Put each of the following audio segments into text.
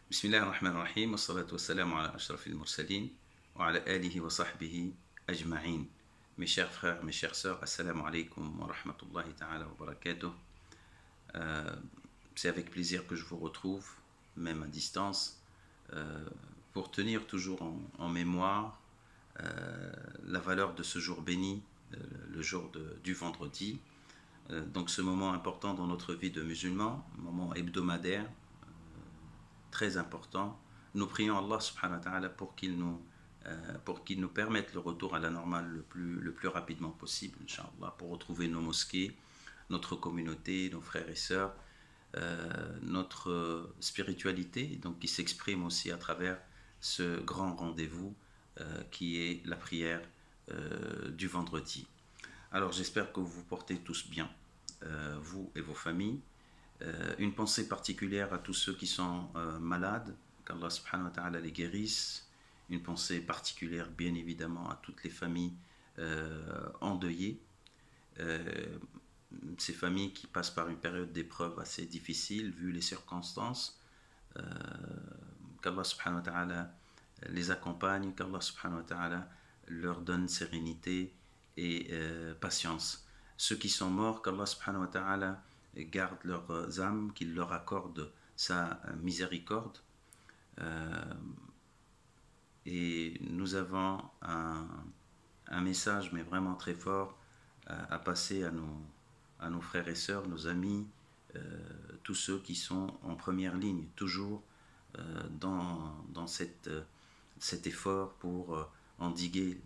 Bismillah ar-Rahman ar-Rahim, wa salatu wa salam ala ashrafil mursalin, wa ala alihi wa sahbihi ajma'in. Mes chers frères, mes chères sœurs, assalamu alaikum wa rahmatullahi ta'ala wa barakatuh. C'est avec plaisir que je vous retrouve, même à distance, pour tenir toujours en mémoire la valeur de ce jour béni, le jour du vendredi. Donc ce moment important dans notre vie de musulmans, moment hebdomadaire, très important. Nous prions Allah subhanahu wa ta'ala pour qu'il nous permette le retour à la normale le plus rapidement possible, Inch'Allah, pour retrouver nos mosquées, notre communauté, nos frères et sœurs, notre spiritualité, donc qui s'exprime aussi à travers ce grand rendez-vous qui est la prière du vendredi. Alors j'espère que vous vous portez tous bien, vous et vos familles. Une pensée particulière à tous ceux qui sont malades, qu'Allah subhanahu wa ta'ala les guérisse. Une pensée particulière bien évidemment à toutes les familles endeuillées, ces familles qui passent par une période d'épreuve assez difficile vu les circonstances. Qu'Allah subhanahu wa ta'ala les accompagne, qu'Allah subhanahu wa ta'ala leur donne sérénité et patience. Ceux qui sont morts, qu'Allah subhanahu wa ta'ala garde leurs âmes, qu'il leur accorde sa miséricorde. Et nous avons un message, mais vraiment très fort, à passer à nos frères et sœurs, nos amis, tous ceux qui sont en première ligne, toujours dans cet effort pour endiguer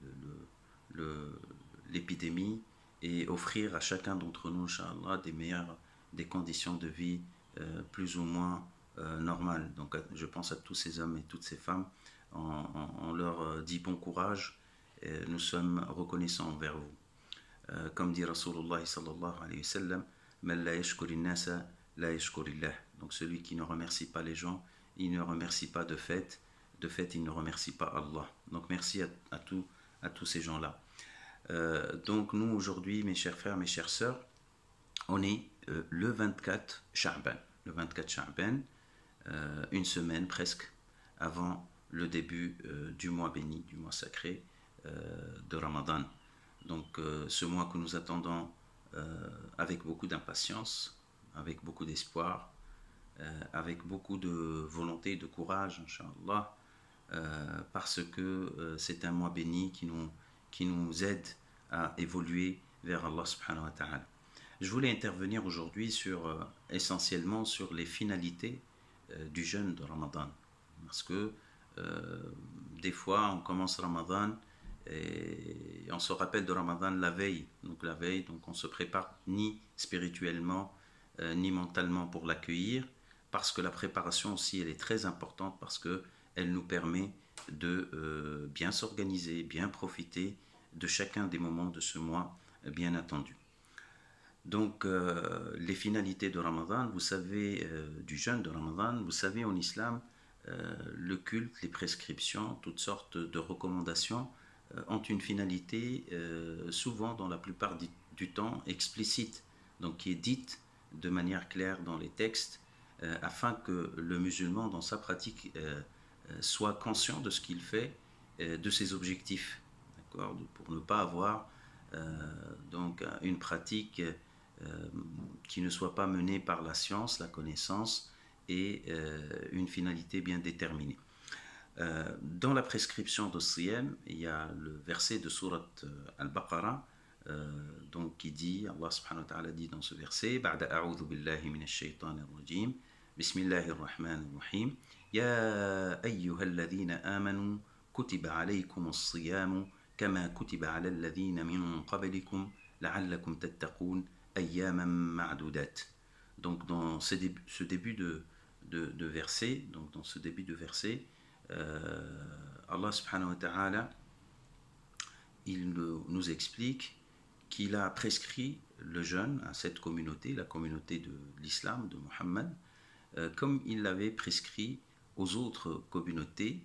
l'épidémie et offrir à chacun d'entre nous, Inch'Allah, des conditions de vie plus ou moins normales. Donc je pense à tous ces hommes et toutes ces femmes, on leur dit bon courage, et nous sommes reconnaissants envers vous. Comme dit Rasulullah sallallahu alayhi wa sallam, man la yashkuri nasa la yashkurillah. Donc celui qui ne remercie pas les gens, il ne remercie pas de fait, il ne remercie pas Allah. Donc merci à tous ces gens-là. Donc nous aujourd'hui, mes chers frères, mes chères sœurs, on est le 24 Sha'ban. Le 24 Sha'ban, une semaine presque avant le début du mois béni, du mois sacré de Ramadan. Donc ce mois que nous attendons avec beaucoup d'impatience, avec beaucoup d'espoir, avec beaucoup de volonté et de courage, Inch'Allah, parce que c'est un mois béni qui nous aide à évoluer vers Allah subhanahu wa ta'ala. Je voulais intervenir aujourd'hui essentiellement sur les finalités du jeûne de Ramadan. Parce que des fois, on commence Ramadan et on se rappelle de Ramadan la veille. Donc on se prépare ni spirituellement, ni mentalement pour l'accueillir, parce que la préparation aussi, elle est très importante, parce qu'elle nous permet de bien s'organiser, bien profiter de chacun des moments de ce mois bien attendu. Donc les finalités de Ramadan, vous savez, du jeûne de Ramadan, vous savez, en islam, le culte, les prescriptions, toutes sortes de recommandations ont une finalité souvent, dans la plupart du temps, explicite, donc qui est dite de manière claire dans les textes, afin que le musulman dans sa pratique soit conscient de ce qu'il fait, de ses objectifs, d'accord, pour ne pas avoir donc une pratique qui ne soit pas menée par la science, la connaissance et une finalité bien déterminée. Dans la prescription de Siyam, il y a le verset de Sourate Al-Baqarah donc qui dit, Allah subhanahu wa ta'ala dit dans ce verset, Ba'da a'udhu billahi minash shaytanir rajim, Bismillahir rahmanir rahim, Ya ayyuhalladhina amanu kutiba alaykumus siyamu kama kutiba ala alladhina min qablikum la'allakum tattaqun ayyaman ma'dudat. Donc dans ce début de verset, Allah subhanahu wa ta'ala, il nous explique qu'il a prescrit le jeûne à cette communauté, la communauté de l'islam, de Mohammed, comme il l'avait prescrit aux autres communautés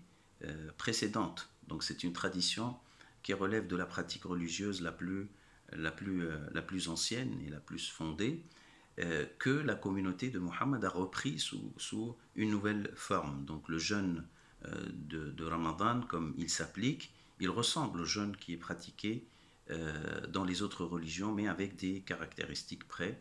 précédentes. Donc c'est une tradition qui relève de la pratique religieuse la plus ancienne et la plus fondée, que la communauté de Mohammed a repris sous une nouvelle forme. Donc le jeûne de Ramadan, comme il s'applique, il ressemble au jeûne qui est pratiqué dans les autres religions, mais avec des caractéristiques près.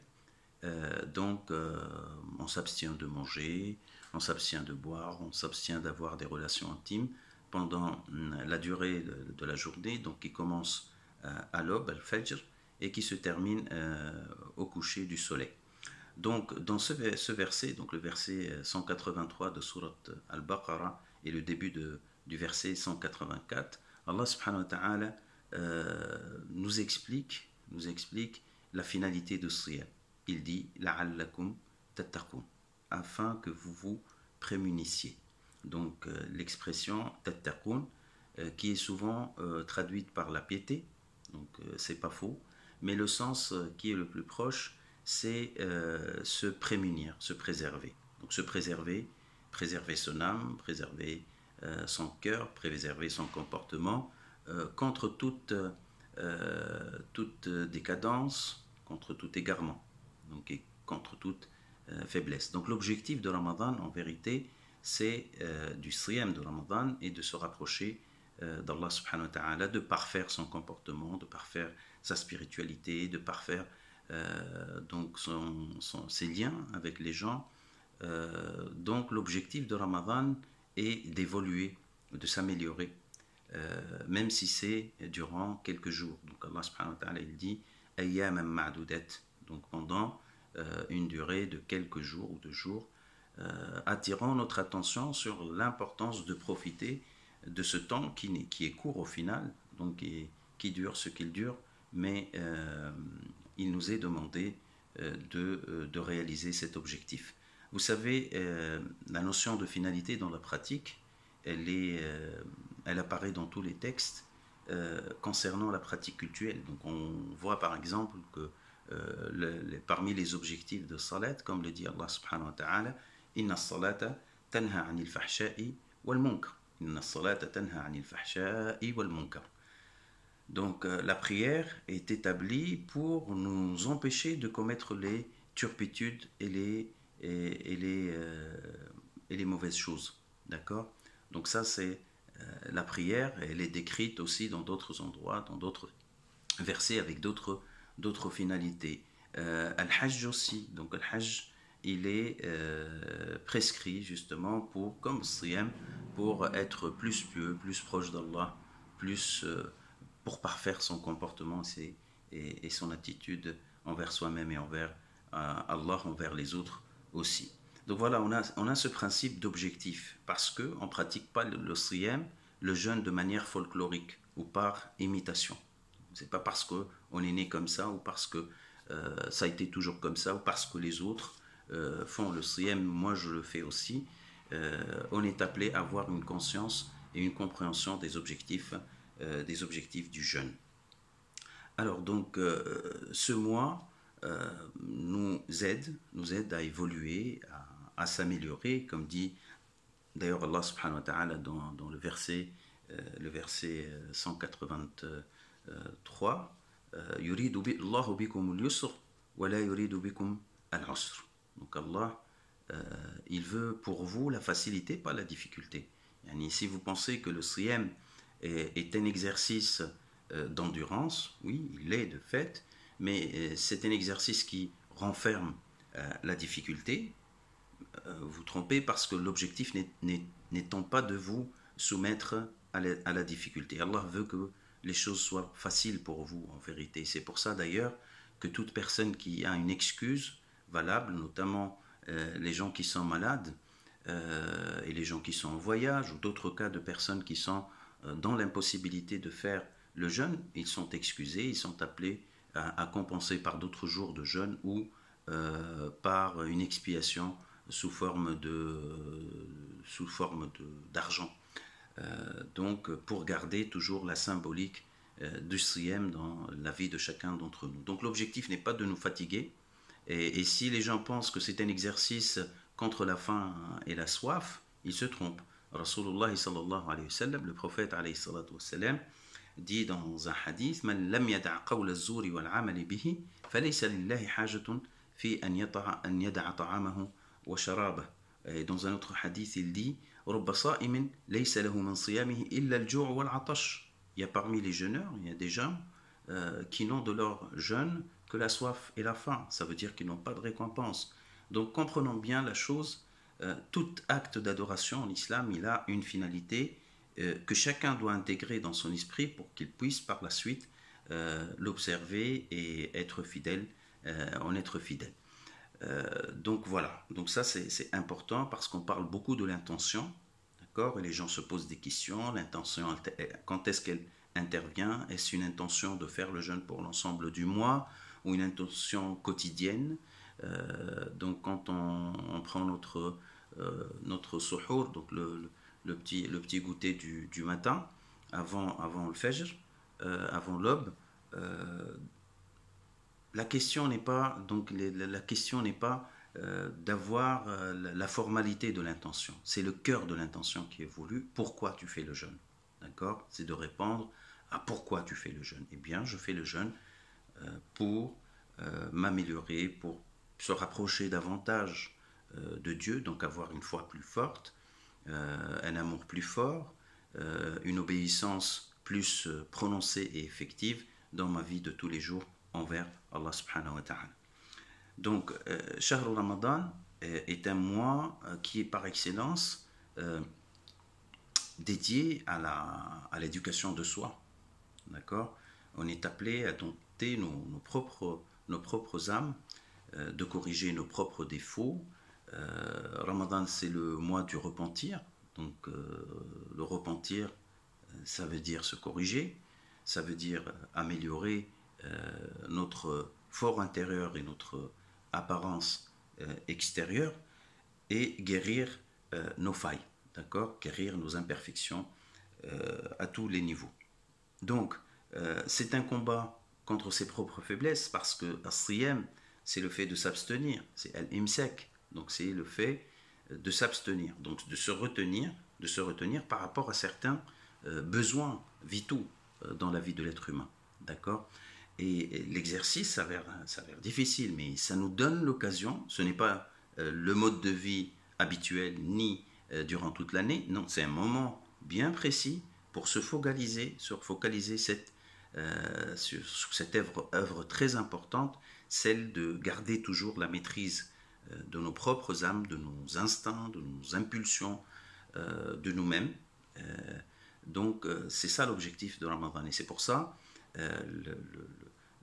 On s'abstient de manger, on s'abstient de boire, on s'abstient d'avoir des relations intimes pendant la durée de la journée, donc qui commence à l'aube, al-Fajr, et qui se termine au coucher du soleil. Donc, dans ce verset, donc le verset 183 de Sourate Al-Baqarah et le début du verset 184, Allah subhanahu wa ta'ala nous explique la finalité de ce siyam. Il dit « La'allakum tattaqun » afin que vous vous prémunissiez. Donc, l'expression « tattaqun » qui est souvent traduite par la piété, donc c'est pas faux, mais le sens qui est le plus proche, c'est se prémunir, se préserver. Donc se préserver, préserver son âme, préserver son cœur, préserver son comportement contre toute décadence, contre tout égarement, donc, et contre toute faiblesse. Donc l'objectif de Ramadan, en vérité, c'est du siyam de Ramadan et de se rapprocher d'Allah subhanahu wa ta'ala, de parfaire son comportement, de parfaire sa spiritualité, de parfaire donc ses liens avec les gens. Donc l'objectif de Ramadan est d'évoluer, de s'améliorer, même si c'est durant quelques jours. Donc Allah subhanahu wa ta'ala il dit ayyaman ma'dudat, donc pendant une durée de quelques jours ou de jours, attirant notre attention sur l'importance de profiter de ce temps qui est court au final, donc qui dure ce qu'il dure, mais il nous est demandé de réaliser cet objectif. Vous savez, la notion de finalité dans la pratique, elle apparaît dans tous les textes concernant la pratique cultuelle. Donc on voit par exemple que parmi les objectifs de salat, comme le dit Allah subhanahu wa ta'ala, inna salata tanha anil fahsha'i wal munkar. Inna salata tanha anil fahsha'i wal munkar. Donc la prière est établie pour nous empêcher de commettre les turpitudes et les mauvaises choses. D'accord? Donc ça c'est la prière, elle est décrite aussi dans d'autres endroits, dans d'autres versets avec d'autres finalités. Al-Hajj aussi, donc Al-Hajj il est prescrit justement comme siyam, pour être plus pieux, plus proche d'Allah, pour parfaire son comportement et son attitude envers soi-même et envers Allah, envers les autres aussi. Donc voilà, on a ce principe d'objectif, parce qu'on ne pratique pas le siyam, le jeûne de manière folklorique ou par imitation. C'est pas parce qu'on est né comme ça, ou parce que ça a été toujours comme ça, ou parce que les autres font le siyam, moi je le fais aussi. On est appelé à avoir une conscience et une compréhension des objectifs du jeûne. Alors donc ce mois nous aide à évoluer, à s'améliorer, comme dit d'ailleurs Allah subhanahu wa ta'ala dans le verset 183, yuridu Allahu bikum al-yusr wa la yuridu bikum al-usr. Donc Allah il veut pour vous la facilité, pas la difficulté. Yani, si vous pensez que le siyam est un exercice d'endurance, oui, il est de fait, mais c'est un exercice qui renferme la difficulté. Vous trompez, parce que l'objectif n'étant pas de vous soumettre à la difficulté. Allah veut que les choses soient faciles pour vous, en vérité. C'est pour ça d'ailleurs que toute personne qui a une excuse valable, notamment les gens qui sont malades et les gens qui sont en voyage, ou d'autres cas de personnes qui sont dans l'impossibilité de faire le jeûne, ils sont excusés, ils sont appelés à compenser par d'autres jours de jeûne ou par une expiation sous forme d'argent. Donc pour garder toujours la symbolique du siyam dans la vie de chacun d'entre nous. Donc l'objectif n'est pas de nous fatiguer, et si les gens pensent que c'est un exercice contre la faim et la soif, ils se trompent. Rasulullah sallallahu alayhi wa sallam, le prophète alayhi salatu wa sallam, dit dans un hadith: Man lam yada' qawla az-zuri wal 'amali bihi falaysa lillahi hajatun في أن يدع طعامه وشرابه. Et dans un autre hadith, il dit رب صائم ليس له من صيامه إلا الجوع والعطش. Il y a parmi les jeûneurs, il y a des gens qui n'ont de leur jeûne que la soif et la faim. Ça veut dire qu'ils n'ont pas de récompense. Donc comprenons bien la chose. Tout acte d'adoration en islam, il a une finalité que chacun doit intégrer dans son esprit pour qu'il puisse par la suite l'observer et être fidèle, en être fidèle. Donc voilà, donc ça c'est important parce qu'on parle beaucoup de l'intention, d'accord, et les gens se posent des questions. L'intention, quand est-ce qu'elle intervient? Est-ce une intention de faire le jeûne pour l'ensemble du mois ou une intention quotidienne? Donc quand on prend notre suhour, donc le petit goûter du matin, avant le fajr, avant l'aube, la question n'est pas, donc la question n'est pas d'avoir la formalité de l'intention. C'est le cœur de l'intention qui est voulu. Pourquoi tu fais le jeûne? D'accord? C'est de répondre à pourquoi tu fais le jeûne. Eh bien, je fais le jeûne pour m'améliorer, pour se rapprocher davantage de Dieu, donc avoir une foi plus forte, un amour plus fort, une obéissance plus prononcée et effective dans ma vie de tous les jours envers Allah subhanahu wa ta'ala. Donc, Shahr Ramadan est un mois qui est par excellence dédié à l'éducation de soi. D'accord? On est appelé à dompter nos propres âmes, de corriger nos propres défauts. Ramadan, c'est le mois du repentir. Donc, le repentir, ça veut dire se corriger, ça veut dire améliorer notre fort intérieur et notre apparence extérieure et guérir nos failles, d'accord, guérir nos imperfections à tous les niveaux. Donc, c'est un combat contre ses propres faiblesses parce que as-siyam, c'est le fait de s'abstenir, c'est al-imsak, donc c'est le fait de s'abstenir, donc de se retenir par rapport à certains besoins vitaux dans la vie de l'être humain, d'accord. Et l'exercice s'avère difficile, mais ça nous donne l'occasion, ce n'est pas le mode de vie habituel ni durant toute l'année, non, c'est un moment bien précis pour se focaliser sur cette œuvre très importante, celle de garder toujours la maîtrise de nos propres âmes, de nos instincts, de nos impulsions, de nous-mêmes. Donc c'est ça l'objectif de Ramadan, et c'est pour ça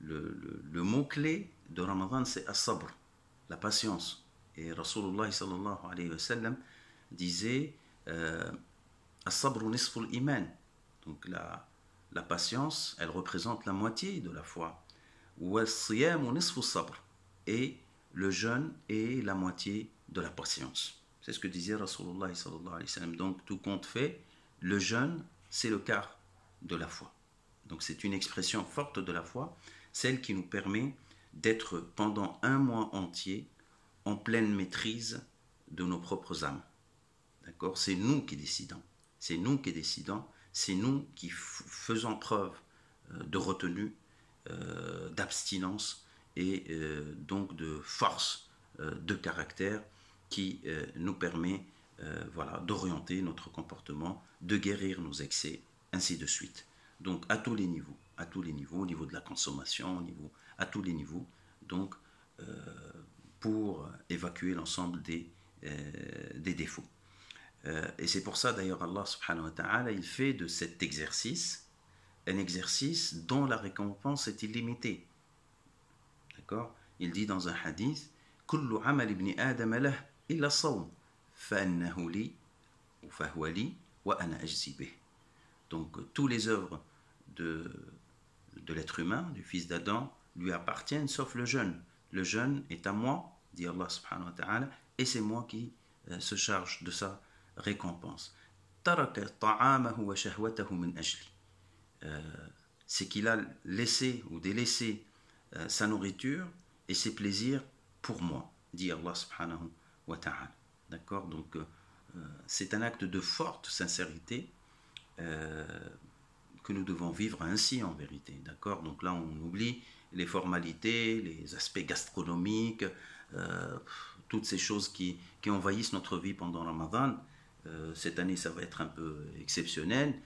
le mot-clé de Ramadan, c'est as-sabr, la patience. Et Rasulullah sallallahu alayhi wa sallam disait as-sabr nisful iman. Donc la patience, elle représente la moitié de la foi. Was-siyam nisfu sabr. Et le jeûne est la moitié de la patience. C'est ce que disait Rasulullah sallallahu alayhi wa sallam. Donc tout compte fait, le jeûne, c'est le quart de la foi. Donc c'est une expression forte de la foi, celle qui nous permet d'être pendant un mois entier en pleine maîtrise de nos propres âmes. D'accord? C'est nous qui décidons. C'est nous qui décidons. C'est nous qui faisons preuve de retenue, d'abstinence et donc de force de caractère qui nous permet voilà, d'orienter notre comportement, de guérir nos excès, ainsi de suite. Donc à tous les niveaux, au niveau de la consommation, à tous les niveaux, donc pour évacuer l'ensemble des défauts. Et c'est pour ça d'ailleurs Allah subhanahu wa ta'ala, il fait de cet exercice un exercice dont la récompense est illimitée. D'accord? Il dit dans un hadith kullu amal ibn adam lah illa sawm fa annahu li ou fa huwa li wa ana ajzi bih. Donc tous les œuvres de l'être humain, du fils d'Adam, lui appartiennent sauf le jeûne. Le jeûne est à moi, dit Allah subhanahu wa ta'ala, et c'est moi qui se charge de sa récompense. Taraka ta'amahu wa shahwatahu min ajli. C'est qu'il a laissé ou délaissé sa nourriture et ses plaisirs pour moi, dit Allah subhanahu wa ta'ala. D'accord? Donc c'est un acte de forte sincérité que nous devons vivre ainsi en vérité, d'accord? Donc là, on oublie les formalités, les aspects gastronomiques, toutes ces choses qui envahissent notre vie pendant Ramadan. Cette année, ça va être un peu exceptionnel.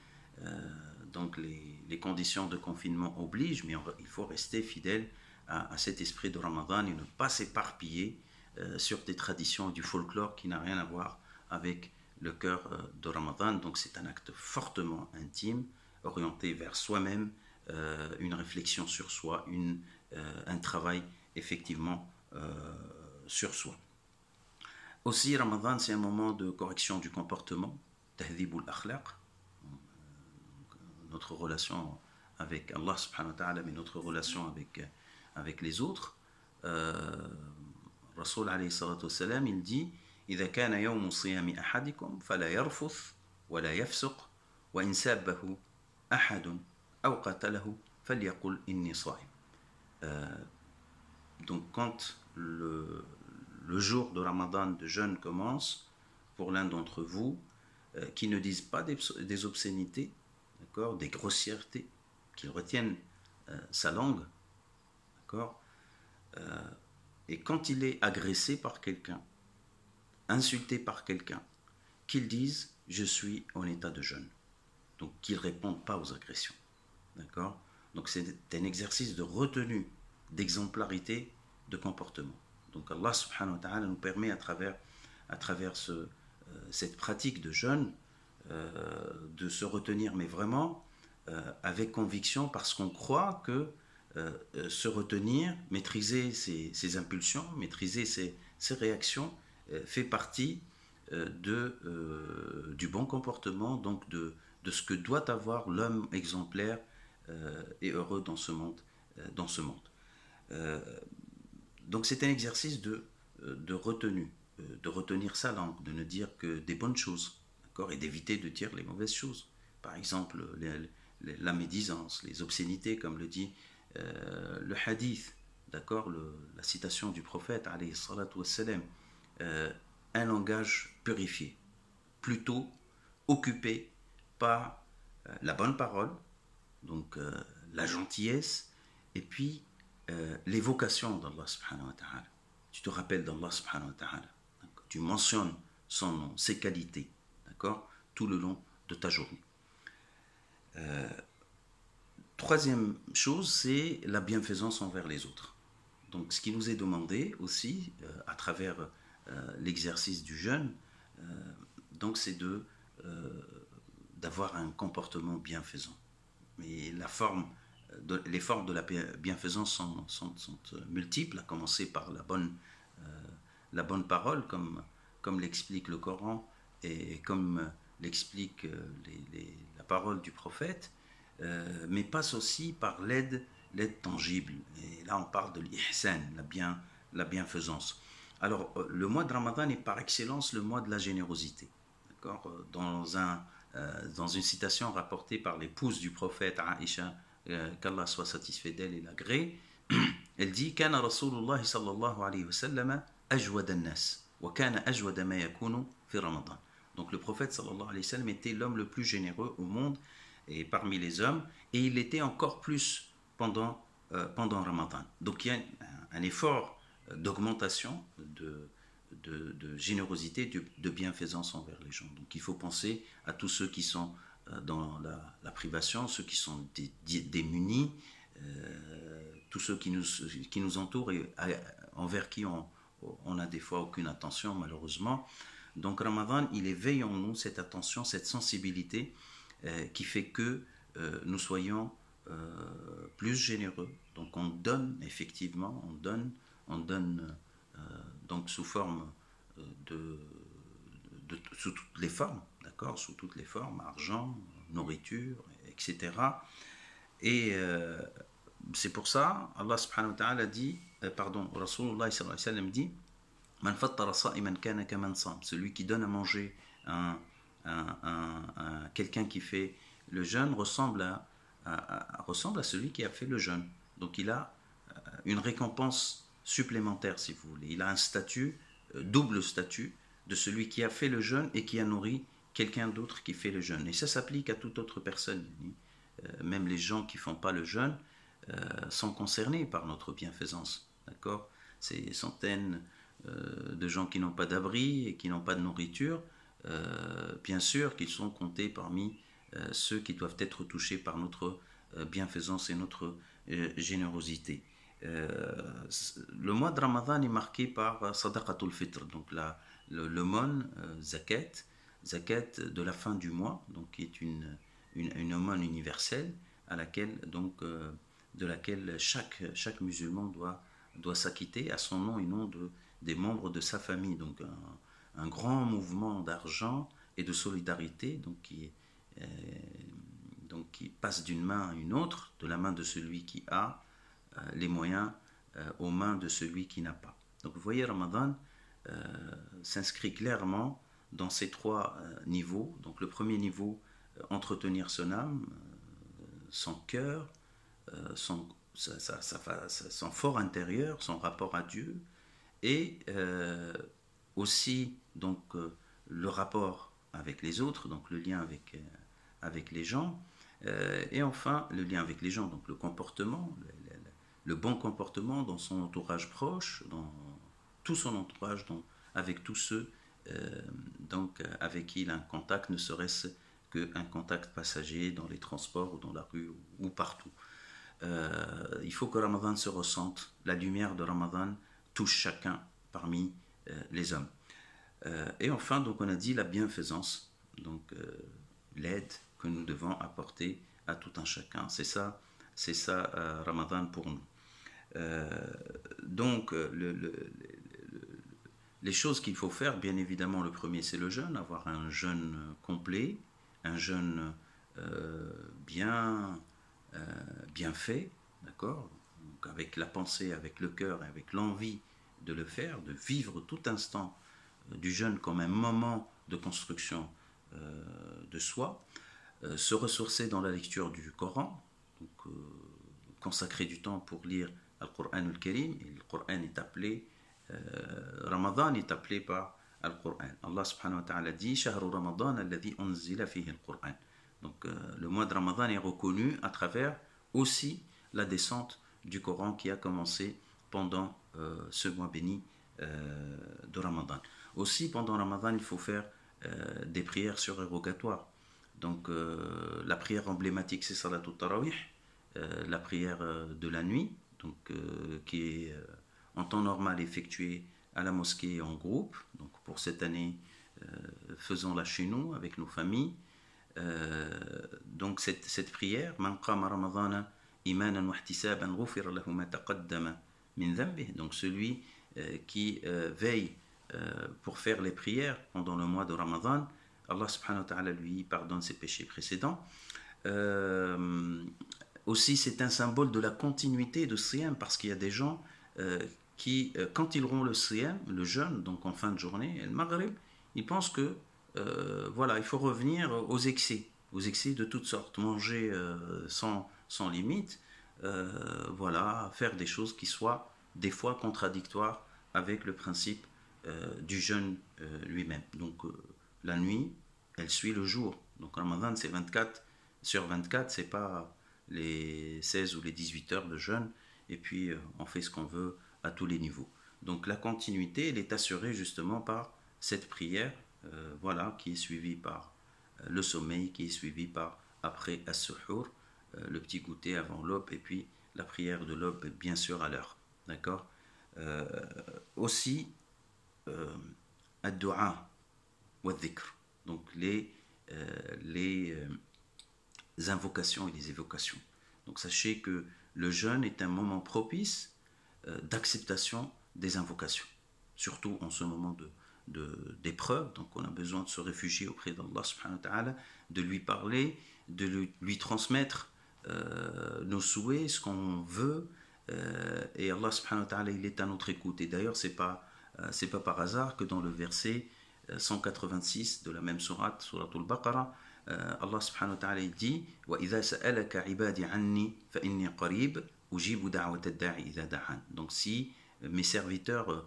Donc les conditions de confinement obligent, mais il faut rester fidèle à cet esprit de Ramadan et ne pas s'éparpiller sur des traditions et du folklore qui n'a rien à voir avec le cœur de Ramadan. Donc c'est un acte fortement intime, orienté vers soi-même, une réflexion sur soi, un travail effectivement sur soi. Aussi, Ramadan, c'est un moment de correction du comportement, tahdhibul akhlaq, notre relation avec Allah subhanahu wa ta'ala, mais notre relation avec les autres. Rasoul alayhi salatu wassalam, il dit إذا كان يوم صيام أحدكم فلا يرفث ولا يفسق وإن سابه أحد أو قتله فليقل إني صائم. Donc quand le jour de Ramadan de jeûne commence, pour l'un d'entre vous, qui ne disent pas des obscénités, d'accord, des grossièretés, qu'il retienne sa langue, d'accord, et quand il est agressé par quelqu'un, insulté par quelqu'un, qu'il dise « je suis en état de jeûne ». Donc qu'il ne réponde pas aux agressions, d'accord. Donc c'est un exercice de retenue, d'exemplarité, de comportement. Donc Allah subhanahu wa ta'ala nous permet à travers cette pratique de jeûne de se retenir, mais vraiment avec conviction, parce qu'on croit que se retenir, maîtriser ses impulsions, maîtriser ses réactions, fait partie du bon comportement, donc de ce que doit avoir l'homme exemplaire et heureux dans ce monde. Donc c'est un exercice de retenue, de retenir sa langue, de ne dire que des bonnes choses, d'accord, et d'éviter de dire les mauvaises choses. Par exemple, la médisance, les obscénités, comme le dit le hadith, d'accord, la citation du prophète, alayhi salatu wassalam, un langage purifié, plutôt occupé par la bonne parole, donc la gentillesse, et puis l'évocation d'Allah subhanahu wa ta'ala. Tu te rappelles d'Allah subhanahu wa ta'ala, tu mentionnes son nom, ses qualités, d'accord, tout le long de ta journée. Troisième chose, c'est la bienfaisance envers les autres. Donc ce qui nous est demandé aussi à travers l'exercice du jeûne, donc c'est d'avoir un comportement bienfaisant. Mais les formes de la bienfaisance sont multiples, à commencer par la bonne parole, comme l'explique le Coran et comme l'explique la parole du prophète, mais passe aussi par l'aide tangible. Et là, on parle de l'ihsan, la bienfaisance. Alors, le mois de Ramadan est par excellence le mois de la générosité. D'accord ? Dans une citation rapportée par l'épouse du prophète, Aïcha, qu'Allah soit satisfait d'elle et l'agrée, elle dit « Kana Rasulullah sallallahu alayhi wa sallam ajwad an-nas, wa kana ajwad ma yakunu fi Ramadan ». Donc le prophète sallallahu alayhi wa sallam était l'homme le plus généreux au monde et parmi les hommes, et il l'était encore plus pendant Ramadan. Donc il y a un effort d'augmentation, de générosité, de bienfaisance envers les gens. Donc il faut penser à tous ceux qui sont dans la privation, ceux qui sont démunis, tous ceux qui nous entourent et envers qui on n'a des fois aucune attention malheureusement. Donc Ramadan, il éveille en nous cette attention, cette sensibilité qui fait que nous soyons plus généreux. Donc on donne effectivement, on donne donc sous forme sous toutes les formes, d'accord, sous toutes les formes, argent, nourriture, etc. Et c'est pour ça, Allah subhanahu wa ta'ala dit, Rasulullah sallallahu alayhi wa sallam dit, Man fattara sa'iman kana kaman sam, celui qui donne à manger à quelqu'un qui fait le jeûne ressemble à celui qui a fait le jeûne. Donc il a une récompense supplémentaire, si vous voulez. Il a un statut, double statut, de celui qui a fait le jeûne et qui a nourri quelqu'un d'autre qui fait le jeûne. Et ça s'applique à toute autre personne. même les gens qui ne font pas le jeûne sont concernés par notre bienfaisance. D'accord? Ces centaines de gens qui n'ont pas d'abri et qui n'ont pas de nourriture, bien sûr qu'ils sont comptés parmi ceux qui doivent être touchés par notre bienfaisance et notre générosité. Le mois de Ramadan est marqué par Sadaqatul Fitr, donc l'aumône zakat de la fin du mois, donc qui est une aumône universelle à laquelle, donc, de laquelle chaque musulman doit s'acquitter à son nom et nom des membres de sa famille. Donc un grand mouvement d'argent et de solidarité donc qui passe d'une main à une autre, de la main de celui qui a les moyens aux mains de celui qui n'a pas. Donc vous voyez, Ramadan s'inscrit clairement dans ces trois niveaux. Donc le premier niveau, entretenir son âme, son cœur, son fort intérieur, son rapport à Dieu, et aussi donc le rapport avec les autres, donc le lien avec les gens, et enfin le lien avec les gens, donc le comportement, le bon comportement dans son entourage proche, dans tout son entourage, avec tous ceux donc, avec qui il a un contact, ne serait-ce qu'un contact passager dans les transports ou dans la rue ou partout. Il faut que Ramadan se ressente, la lumière de Ramadan touche chacun parmi les hommes. Et enfin, donc, on a dit la bienfaisance, donc l'aide que nous devons apporter à tout un chacun. C'est ça Ramadan pour nous. Donc, les choses qu'il faut faire, bien évidemment, le premier c'est le jeûne, avoir un jeûne complet, un jeûne bien fait, d'accord, donc avec la pensée, avec le cœur et avec l'envie de le faire, de vivre tout instant du jeûne comme un moment de construction de soi, se ressourcer dans la lecture du Coran, donc consacrer du temps pour lire Al-Qur'an al-Karim, et le Coran est appelé, Ramadan est appelé par Al-Qur'an. Allah subhanahu wa ta'ala dit « Shahru Ramadan alladhi unzila fihi al-Qur'an ». Donc le mois de Ramadan est reconnu à travers aussi la descente du Coran qui a commencé pendant ce mois béni de Ramadan. Aussi pendant Ramadan il faut faire des prières surérogatoires. Donc la prière emblématique c'est Salatul Tarawih, la prière de la nuit, donc, qui est en temps normal effectuée à la mosquée en groupe. Donc pour cette année, faisons-la chez nous avec nos familles. Donc cette prière, Man qama Ramadana imanan wa ihtisaban ghufira lahu ma taqaddama min dhanbihi. Donc celui qui veille pour faire les prières pendant le mois de Ramadan, Allah subhanahu wa ta'ala lui pardonne ses péchés précédents. Aussi c'est un symbole de la continuité de Siyam, parce qu'il y a des gens qui, quand ils auront le Siyam, le jeûne, donc en fin de journée, le Maghrib, ils pensent que voilà, il faut revenir aux excès de toutes sortes, manger sans limite, voilà, faire des choses qui soient des fois contradictoires avec le principe du jeûne lui-même. Donc la nuit, elle suit le jour. Donc Ramadan, c'est 24 sur 24, c'est pas les 16 ou les 18 heures de jeûne, et puis on fait ce qu'on veut à tous les niveaux. Donc la continuité, elle est assurée justement par cette prière, voilà, qui est suivie par le sommeil, qui est suivi par, après as-suhour, le petit goûter avant l'aube, et puis la prière de l'aube, bien sûr, à l'heure. D'accord? Aussi, ad-du'a wa dhikr, donc les invocations et les évocations. Donc sachez que le jeûne est un moment propice d'acceptation des invocations, surtout en ce moment d'épreuve. Donc on a besoin de se réfugier auprès d'Allah subhanahu wa ta'ala, de lui parler, de lui transmettre nos souhaits, ce qu'on veut, et Allah subhanahu wa ta'ala, il est à notre écoute. Et d'ailleurs c'est pas par hasard que dans le verset 186 de la même sourate, Suratul Baqarah, Allah subhanahu wa ta'ala dit « Wa idha sa'alaka ibadi anni fa inni qarib ujibu da'wata ad-da'i idha da'an » Donc si mes serviteurs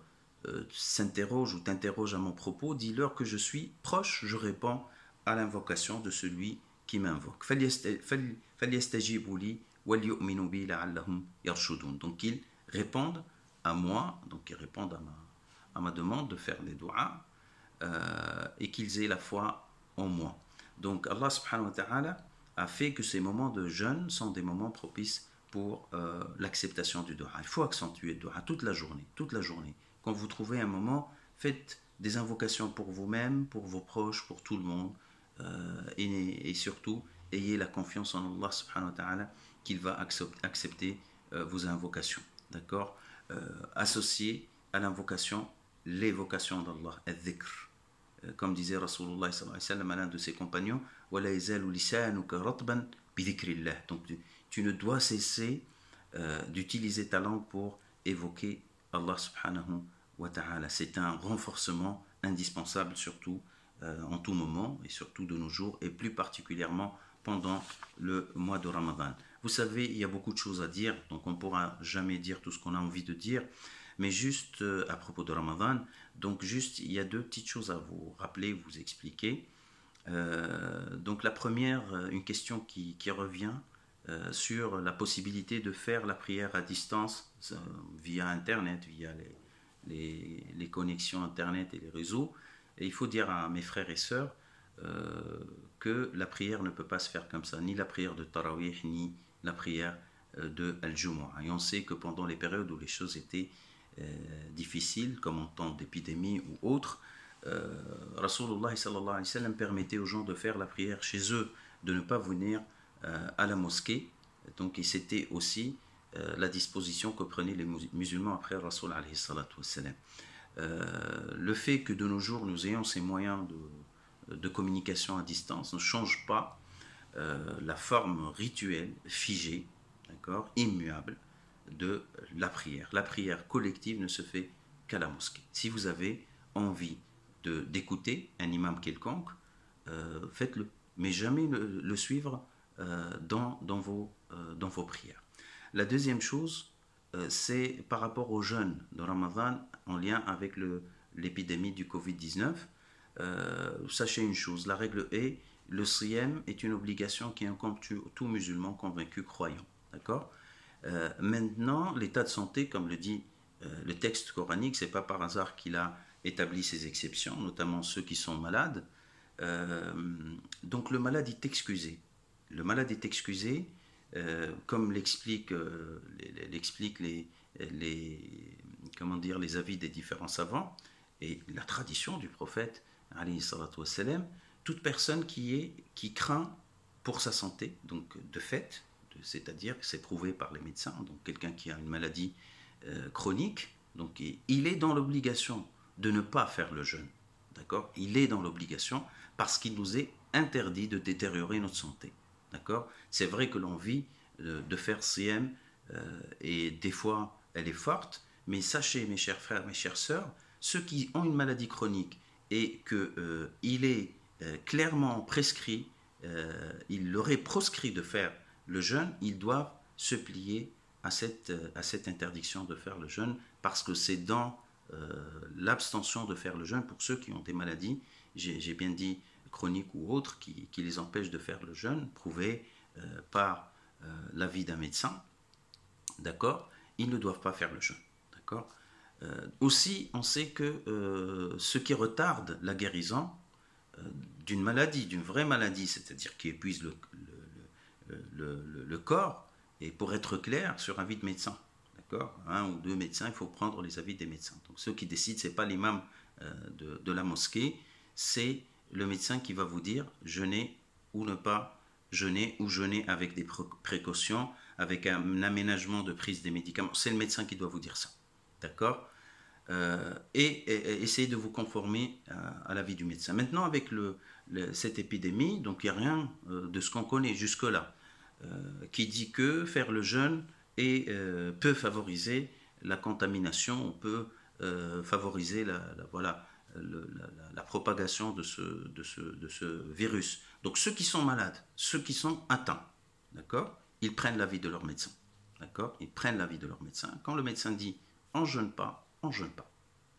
s'interrogent ou t'interrogent à mon propos, dis-leur que je suis proche, je réponds à l'invocation de celui qui m'invoquent. فَلْيَسْتَجِيبُوا لِي وَلْيُؤْمِنُوا بِي لَعَلَّهُمْ يَرْشُدُونَ. Donc qu'ils répondent à moi, donc ils répondent à ma demande de faire des doigts, et qu'ils aient la foi en moi. Donc Allah subhanahu wa ta'ala a fait que ces moments de jeûne sont des moments propices pour l'acceptation du doua. Il faut accentuer le doua toute la journée, toute la journée. Quand vous trouvez un moment, faites des invocations pour vous-même, pour vos proches, pour tout le monde, et surtout, ayez la confiance en Allah subhanahu wa ta'ala qu'il va accepter vos invocations. D'accord? Associez à l'invocation l'évocation d'Allah, al-dhikr. Comme disait Rasulullah sallallahu alayhi wa sallam à l'un de ses compagnons, وَلَا يَزَالُ لِسَانُكَ رَطْبًا بِذِكْرِ اللَّهِ. Donc tu ne dois cesser d'utiliser ta langue pour évoquer Allah subhanahu wa ta'ala. C'est un renforcement indispensable, surtout en tout moment, et surtout de nos jours, et plus particulièrement pendant le mois de Ramadan. Vous savez, il y a beaucoup de choses à dire, donc on ne pourra jamais dire tout ce qu'on a envie de dire, mais juste à propos de Ramadan, donc juste il y a deux petites choses à vous rappeler, vous expliquer. Donc la première, une question qui revient sur la possibilité de faire la prière à distance via Internet, via les connexions Internet et les réseaux. Et il faut dire à mes frères et sœurs que la prière ne peut pas se faire comme ça, ni la prière de Tarawih, ni la prière de Al-Jumu'ah. Et on sait que pendant les périodes où les choses étaient difficiles, comme en temps d'épidémie ou autre, Rasulullah sallallahu alayhi wa sallam permettait aux gens de faire la prière chez eux, de ne pas venir à la mosquée. Donc c'était aussi la disposition que prenaient les musulmans après Rasul alayhi salatu wa sallam. Le fait que de nos jours nous ayons ces moyens de communication à distance ne change pas la forme rituelle, figée, d'accord, immuable de la prière. La prière collective ne se fait qu'à la mosquée. Si vous avez envie d'écouter un imam quelconque, faites-le, mais jamais le suivre dans vos prières. La deuxième chose, c'est par rapport aux jeûnes de Ramadan en lien avec l'épidémie du Covid-19. Sachez une chose, la règle est, le siyam est une obligation qui incombe tout musulman convaincu croyant. D'accord? Maintenant, l'état de santé, comme le dit le texte coranique, c'est pas par hasard qu'il a établi ces exceptions, notamment ceux qui sont malades. Donc le malade est excusé. Le malade est excusé, comme l'expliquent les avis des différents savants et la tradition du prophète, alayhi salatu wassalam, toute personne qui craint pour sa santé, donc de fait, c'est-à-dire que c'est prouvé par les médecins, donc quelqu'un qui a une maladie chronique, donc il est dans l'obligation de ne pas faire le jeûne, d'accord? Il est dans l'obligation parce qu'il nous est interdit de détériorer notre santé, d'accord? C'est vrai que l'envie de faire siyam, et des fois elle est forte, mais sachez mes chers frères, mes chères sœurs, ceux qui ont une maladie chronique et qu'il est clairement prescrit, il leur est proscrit de faire le jeûne, ils doivent se plier à cette interdiction de faire le jeûne, parce que c'est dans l'abstention de faire le jeûne pour ceux qui ont des maladies, j'ai bien dit chroniques ou autres, qui les empêchent de faire le jeûne, prouvées par l'avis d'un médecin, d'accord, ils ne doivent pas faire le jeûne, d'accord. Aussi, on sait que ce qui retarde la guérison d'une maladie, d'une vraie maladie, c'est-à-dire qui épuise le corps, et pour être clair, sur avis de médecin, d'accord, un ou deux médecins, il faut prendre les avis des médecins. Donc ceux qui décident, c'est pas l'imam de la mosquée, c'est le médecin qui va vous dire jeûner ou ne pas jeûner, ou jeûner avec des précautions, avec un aménagement de prise des médicaments. C'est le médecin qui doit vous dire ça, d'accord, et essayez de vous conformer à l'avis du médecin. Maintenant, avec cette épidémie, donc il n'y a rien de ce qu'on connaît jusque-là qui dit que faire le jeûne peut favoriser la contamination, on peut favoriser la propagation de ce virus. Donc ceux qui sont malades, ceux qui sont atteints, d'accord, ils prennent l'avis de leur médecin, d'accord, ils prennent l'avis de leur médecin. Quand le médecin dit on jeûne pas,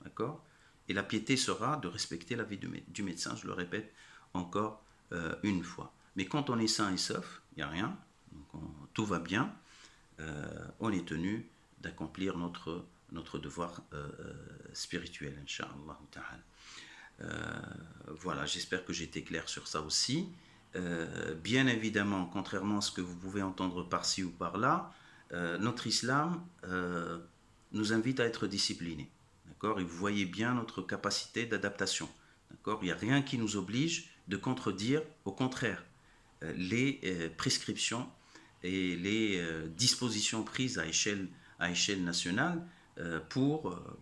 d'accord, et la piété sera de respecter l'avis du médecin, je le répète encore une fois. Mais quand on est sain et sauf, il n'y a rien, donc tout va bien, on est tenu d'accomplir notre devoir spirituel, Inch'Allah ta'ala. Voilà, j'espère que j'ai été clair sur ça aussi. Bien évidemment, contrairement à ce que vous pouvez entendre par-ci ou par-là, notre islam nous invite à être disciplinés. D'accord? Et vous voyez bien notre capacité d'adaptation. D'accord? Il n'y a rien qui nous oblige de contredire, au contraire, les prescriptions et les dispositions prises à échelle nationale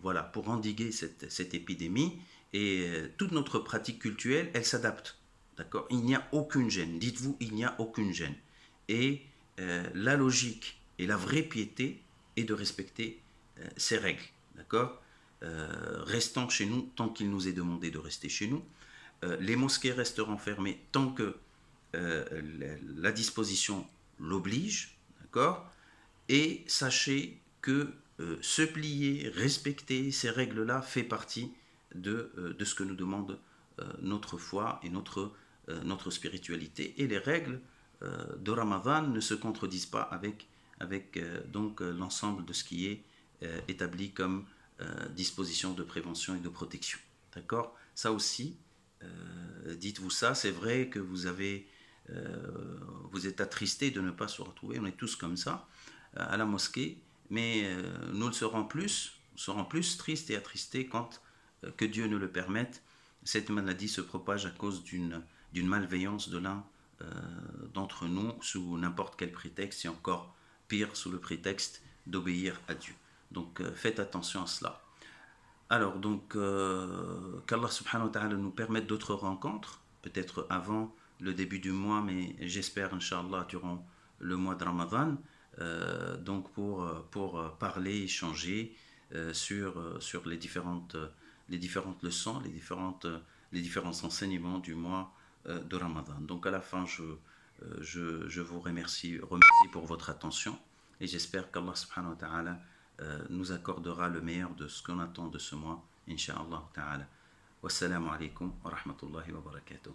voilà, pour endiguer cette épidémie. Et toute notre pratique culturelle, elle s'adapte. D'accord? Il n'y a aucune gêne. Dites-vous, il n'y a aucune gêne. Et la logique et la vraie piété est de respecter ces règles. D'accord? Restons chez nous tant qu'il nous est demandé de rester chez nous. Les mosquées resteront fermées tant que la disposition l'oblige. D'accord? Et sachez que se plier, respecter ces règles-là fait partie de ce que nous demande notre foi et notre spiritualité. Et les règles de Ramadan ne se contredisent pas avec donc l'ensemble de ce qui est établi comme disposition de prévention et de protection. D'accord? Ça aussi, dites-vous ça. C'est vrai que vous êtes attristé de ne pas se retrouver. On est tous comme ça à la mosquée, mais nous le serons plus tristes et attristés quand, que Dieu ne le permette, cette maladie se propage à cause d'une malveillance de l'un d'entre nous sous n'importe quel prétexte, et encore pire sous le prétexte d'obéir à Dieu. Donc faites attention à cela. Alors donc qu'Allah subhanahu wa ta'ala nous permette d'autres rencontres, peut-être avant le début du mois, mais j'espère Inch'Allah durant le mois de Ramadan, donc pour parler, échanger sur les différentes leçons, les différents enseignements du mois de Ramadan. Donc à la fin, je vous remercie pour votre attention et j'espère qu'Allah subhanahu wa ta'ala nous accordera le meilleur de ce qu'on attend de ce mois, Inch'Allah ta'ala. Wassalamu alaikum wa rahmatullahi wa barakatuh.